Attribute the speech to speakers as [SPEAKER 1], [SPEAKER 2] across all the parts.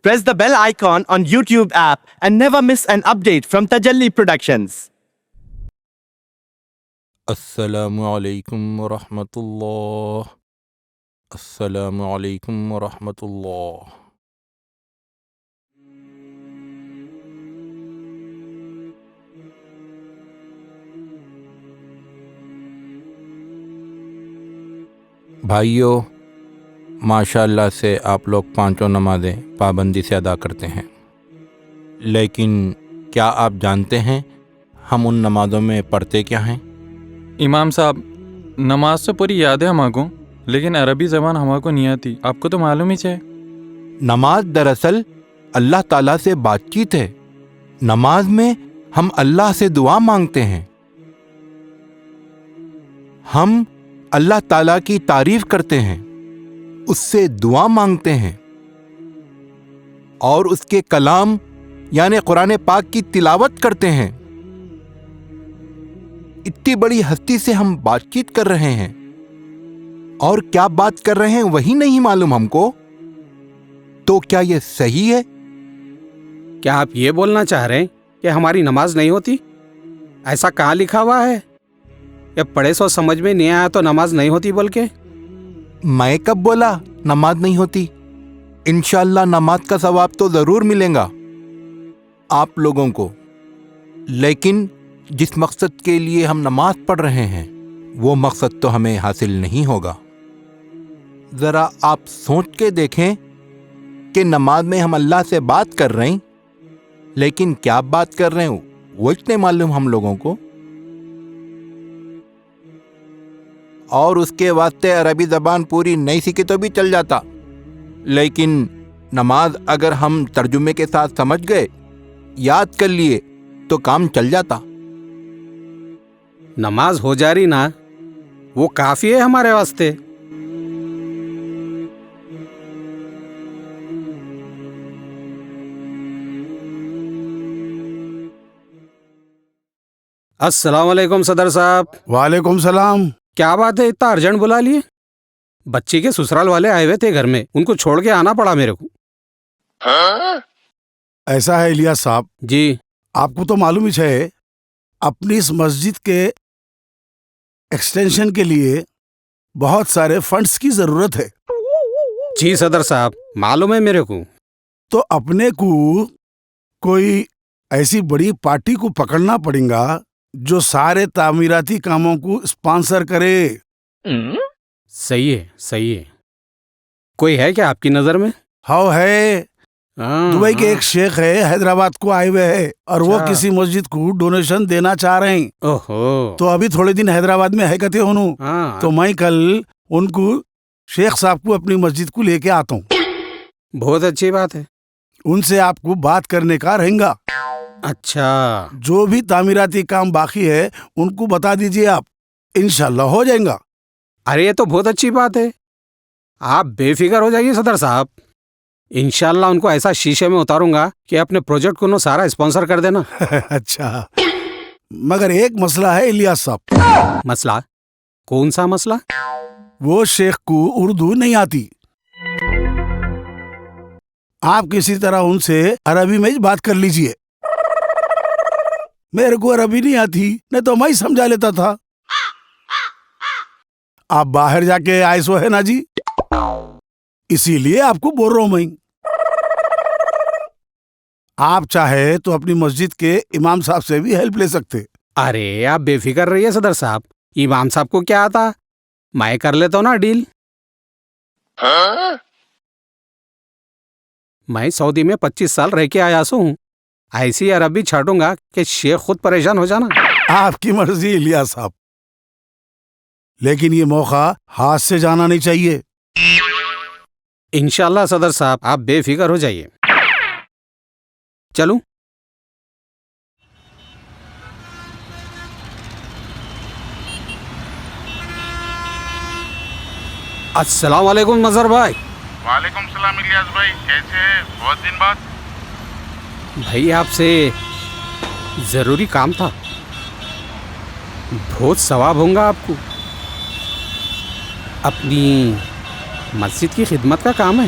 [SPEAKER 1] Press the bell icon on YouTube app and never miss an update from Tajalli Productions.
[SPEAKER 2] السلام علیکم ورحمۃ اللہ. السلام علیکم ورحمۃ اللہ. بھائیو، ماشاء اللہ سے آپ لوگ پانچوں نمازیں پابندی سے ادا کرتے ہیں، لیکن کیا آپ جانتے ہیں ہم ان نمازوں میں پڑھتے کیا ہیں؟
[SPEAKER 3] امام صاحب، نماز تو پوری یاد ہے ہم کو، لیکن عربی زبان ہم کو نہیں آتی. آپ کو تو معلوم ہی ہے.
[SPEAKER 2] نماز دراصل اللہ تعالیٰ سے بات چیت ہے. نماز میں ہم اللہ سے دعا مانگتے ہیں. ہم اللہ تعالیٰ کی تعریف کرتے ہیں، اس سے دعا مانگتے ہیں، اور اس کے کلام یعنی قرآن پاک کی تلاوت کرتے ہیں. اتنی بڑی ہستی سے ہم بات چیت کر رہے ہیں، اور کیا بات کر رہے ہیں وہی نہیں معلوم ہم کو. تو کیا یہ صحیح ہے؟
[SPEAKER 4] کیا آپ یہ بولنا چاہ رہے ہیں کہ ہماری نماز نہیں ہوتی؟ ایسا کہاں لکھا ہوا ہے؟ یا پڑھے سو سمجھ میں نہیں آیا تو نماز نہیں ہوتی بول کے؟
[SPEAKER 2] میں کب بولا نماز نہیں ہوتی؟ انشاءاللہ نماز کا ثواب تو ضرور ملے گا آپ لوگوں کو، لیکن جس مقصد کے لیے ہم نماز پڑھ رہے ہیں وہ مقصد تو ہمیں حاصل نہیں ہوگا. ذرا آپ سوچ کے دیکھیں کہ نماز میں ہم اللہ سے بات کر رہے ہیں، لیکن کیا بات کر رہے ہیں وہ اتنے معلوم ہم لوگوں کو. اور اس کے واسطے عربی زبان پوری نہیں سیکھی تو بھی چل جاتا، لیکن نماز اگر ہم ترجمے کے ساتھ سمجھ گئے، یاد کر لیے تو کام چل جاتا.
[SPEAKER 4] نماز ہو جا رہی نا، وہ کافی ہے ہمارے واسطے. السلام علیکم صدر صاحب.
[SPEAKER 5] وعلیکم السلام.
[SPEAKER 4] کیا بات ہے، اتنا ارجنٹ بلا لیے؟ بچی کے سسرال والے آئے ہوئے تھے گھر میں، ان کو چھوڑ کے آنا پڑا میرے کو.
[SPEAKER 5] ایسا ہے الیاس صاحب،
[SPEAKER 4] جی
[SPEAKER 5] آپ کو تو معلوم ہی ہے اپنی اس مسجد کے ایکسٹینشن کے لیے بہت سارے فنڈز کی ضرورت ہے.
[SPEAKER 4] جی صدر صاحب، معلوم ہے میرے کو.
[SPEAKER 5] تو اپنے کو کوئی ایسی بڑی پارٹی کو پکڑنا پڑے گا جو سارے تعمیراتی کاموں کو اسپانسر کرے.
[SPEAKER 4] صحیح ہے، صحیح ہے. کوئی ہے کیا آپ کی نظر میں؟
[SPEAKER 5] ہاؤ ہے، دبئی کے ایک شیخ ہے، حیدرآباد کو آئے ہوئے ہے، اور وہ کسی مسجد کو ڈونیشن دینا چاہ رہے ہیں.
[SPEAKER 4] اوہو،
[SPEAKER 5] تو ابھی تھوڑے دن حیدرآباد میں ہے کہتے ہوں، تو میں کل ان کو شیخ صاحب کو اپنی مسجد کو لے کے آتا ہوں.
[SPEAKER 4] بہت اچھی بات ہے.
[SPEAKER 5] ان سے آپ کو بات کرنے کا رہیں گا.
[SPEAKER 4] اچھا،
[SPEAKER 5] جو بھی تعمیراتی کام باقی ہے ان کو بتا دیجئے، آپ انشاءاللہ ہو جائیں گا.
[SPEAKER 4] ارے یہ تو بہت اچھی بات ہے. آپ بے فکر ہو جائیے صدر صاحب، انشاءاللہ ان کو ایسا شیشے میں اتاروں گا کہ اپنے پروجیکٹ کو سارا اسپانسر کر دینا.
[SPEAKER 5] اچھا، مگر ایک مسئلہ ہے الیاس صاحب.
[SPEAKER 4] مسئلہ؟ کون سا مسئلہ؟
[SPEAKER 5] وہ شیخ کو اردو نہیں آتی. آپ کسی طرح ان سے عربی میں بات کر لیجئے. میرے کو عربی نہیں آتی، نہیں تو میں سمجھا لیتا تھا. آپ باہر جا کے آئے سو ہے نا جی، اسی لیے آپ کو بول رہا ہوں میں. آپ چاہے تو اپنی مسجد کے امام صاحب سے بھی ہیلپ لے سکتے.
[SPEAKER 4] ارے آپ بے فکر رہیے صدر صاحب، امام صاحب کو کیا آتا، میں کر لیتا ہوں نا ڈیل. میں سعودی میں 25 سال رہ کے آیا ہوں، ایسی عربی چھاٹوں گا کہ شیخ خود پریشان ہو جانا.
[SPEAKER 5] آپ کی مرضی الیاس صاحب، لیکن یہ موقع ہاتھ سے جانا نہیں چاہیے.
[SPEAKER 4] انشاءاللہ صدر صاحب، آپ بے فکر ہو جائیے. چلوں؟ السلام علیکم مظہر بھائی.
[SPEAKER 6] وعلیکم السلام الیاس بھائی، کیسے ہیں؟ بہت دن بعد.
[SPEAKER 4] بھائی آپ سے ضروری کام تھا، بہت ثواب ہوں گا آپ کو. اپنی مسجد کی خدمت کا کام ہے.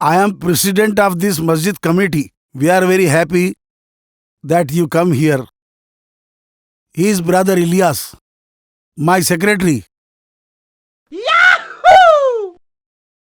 [SPEAKER 5] I am president of this masjid committee. We are very happy that you come here. He is brother Ilyas, my secretary.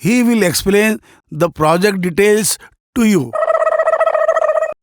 [SPEAKER 5] He will explain the project details to you.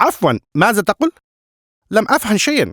[SPEAKER 1] عفوا ماذا تقول؟ لم أفهم شيئا.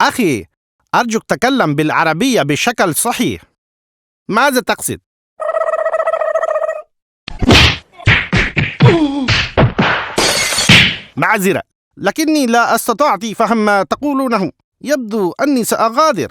[SPEAKER 1] أخي أرجوك تكلم بالعربية بشكل صحيح. ماذا تقصد؟ معذرة، لكني لا استطعت فهم ما تقولونه. يبدو أني سأغادر.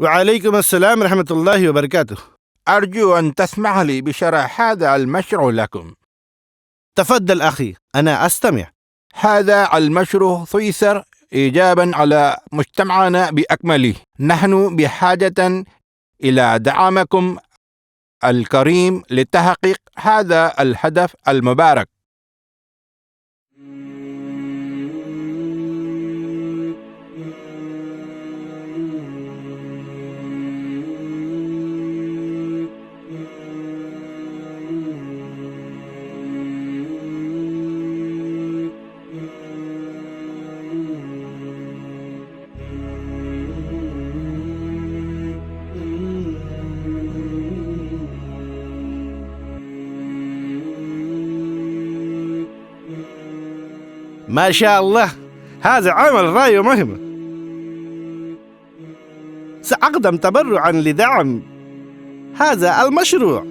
[SPEAKER 1] وعليكم السلام ورحمة الله وبركاته.
[SPEAKER 2] أرجو أن تسمح لي بشرح هذا المشروع لكم.
[SPEAKER 1] تفضل أخي، أنا أستمع.
[SPEAKER 2] هذا المشروع سيسر إيجابا على مجتمعنا بأكمله. نحن بحاجة إلى دعمكم الكريم لتحقيق هذا الهدف المبارك.
[SPEAKER 1] ما شاء الله، هذا عمل غاية مهمة. سأقدم تبرعا لدعم هذا المشروع.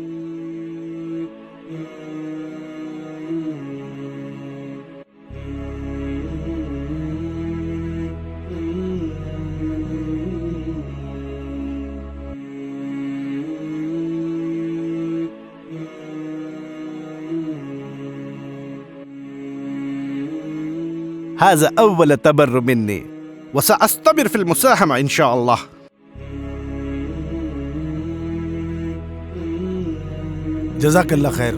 [SPEAKER 1] هذا أول تبرع مني، وسأستمر في المساهمة إن شاء الله.
[SPEAKER 5] جزاک اللہ خیر.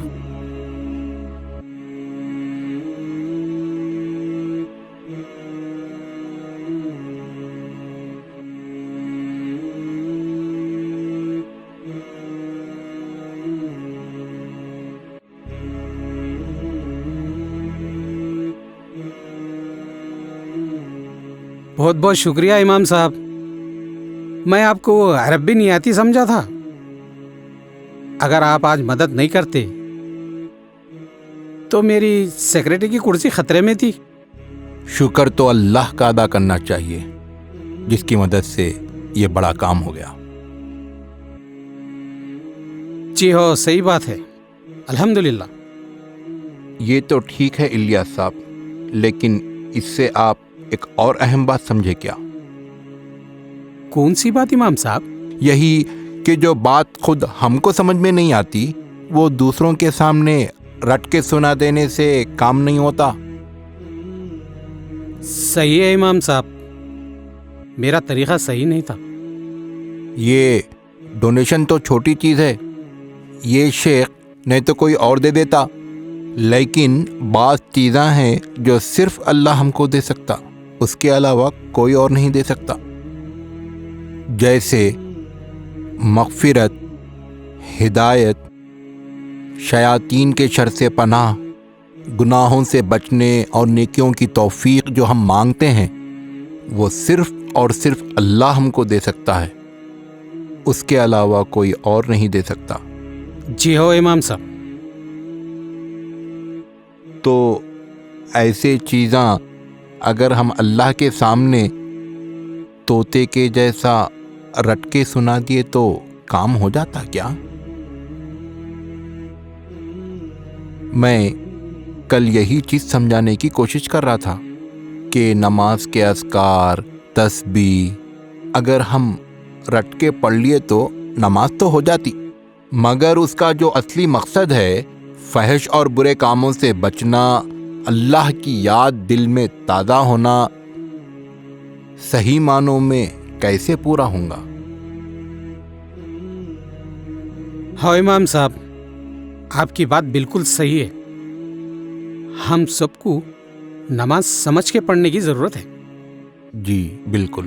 [SPEAKER 4] بہت بہت شکریہ امام صاحب. میں آپ کو عربی نہیں آتی سمجھا تھا. اگر آپ آج مدد نہیں کرتے تو میری سیکرٹری کی کرسی خطرے میں تھی.
[SPEAKER 2] شکر تو اللہ کا ادا کرنا چاہیے جس کی مدد سے یہ بڑا کام ہو گیا.
[SPEAKER 4] جی ہو، صحیح بات ہے، الحمدللہ.
[SPEAKER 2] یہ تو ٹھیک ہے الیاس صاحب، لیکن اس سے آپ ایک اور اہم بات سمجھے کیا؟
[SPEAKER 4] کون سی بات امام صاحب؟
[SPEAKER 2] یہی کہ جو بات خود ہم کو سمجھ میں نہیں آتی وہ دوسروں کے سامنے رٹ کے سنا دینے سے کام نہیں ہوتا.
[SPEAKER 4] صحیح ہے امام صاحب، میرا طریقہ صحیح نہیں تھا.
[SPEAKER 2] یہ ڈونیشن تو چھوٹی چیز ہے، یہ شیخ نہیں تو کوئی اور دے دیتا، لیکن بعض چیزاں ہیں جو صرف اللہ ہم کو دے سکتا، اس کے علاوہ کوئی اور نہیں دے سکتا. جیسے مغفرت، ہدایت، شیاطین کے شر سے پناہ، گناہوں سے بچنے اور نیکیوں کی توفیق جو ہم مانگتے ہیں وہ صرف اور صرف اللہ ہم کو دے سکتا ہے، اس کے علاوہ کوئی اور نہیں دے سکتا.
[SPEAKER 4] جی ہو امام صاحب.
[SPEAKER 2] تو ایسے چیزاں اگر ہم اللہ کے سامنے طوطے کے جیسا رٹ کے سنا دیے تو کام ہو جاتا کیا؟ میں کل یہی چیز سمجھانے کی کوشش کر رہا تھا کہ نماز کے اذکار، تسبیح اگر ہم رٹ کے پڑھ لیے تو نماز تو ہو جاتی، مگر اس کا جو اصلی مقصد ہے فحش اور برے کاموں سے بچنا، اللہ کی یاد دل میں تازہ ہونا، صحیح معنوں میں کیسے پورا ہوں گا؟
[SPEAKER 4] ہاں امام صاحب، آپ کی بات بالکل صحیح ہے. ہم سب کو نماز سمجھ کے پڑھنے کی ضرورت ہے.
[SPEAKER 2] جی بالکل.